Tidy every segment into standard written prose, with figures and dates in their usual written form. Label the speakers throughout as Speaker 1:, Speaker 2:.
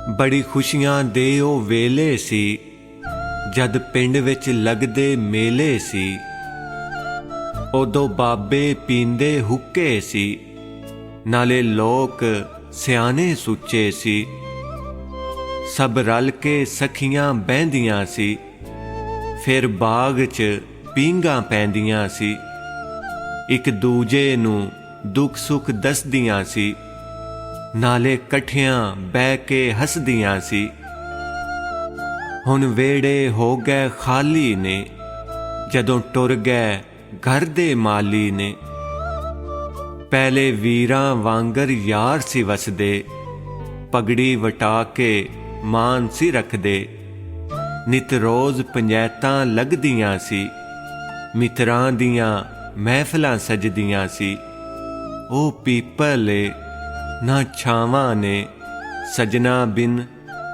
Speaker 1: बड़ी खुशियां दे ओ वेले सी जद पिंड विच लगदे मेले सी। उदों बाबे पींदे हुक्के सी नाले लोक सियाने सुच्चे सी। सब रल के सखियां बहंदियां सी फिर बाग च पींगां पैंदियां सी। एक दूजे नूं दुख सुख दसदियां सी नाले कट्ठियां बह के हसदियां सी। हुण वेड़े हो गए खाली ने जदों टुर गए घर दे माली ने। पहले वीरां वांगर यार सी वसदे पगड़ी वटा के मान सी रखदे। नित रोज पंजैतां लगदियां सी मित्रां दियां महफिलां सजदियां सी। ओ पीपल ना छावां ने सजना बिन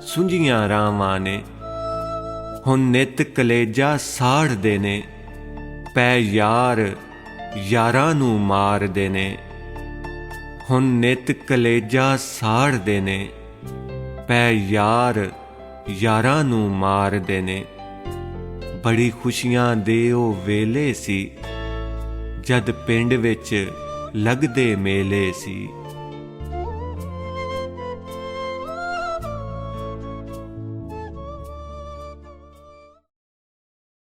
Speaker 1: सुंजियां रावां ने। हुण नित कलेजा साड़दे ने पै यार यारां नूं मारदे ने। हुण नित कलेजा साड़दे ने पै यार यारां नूं मारदे ने। बड़ी खुशियां दे ओ वेले सी जद पिंड विच लगदे मेले सी।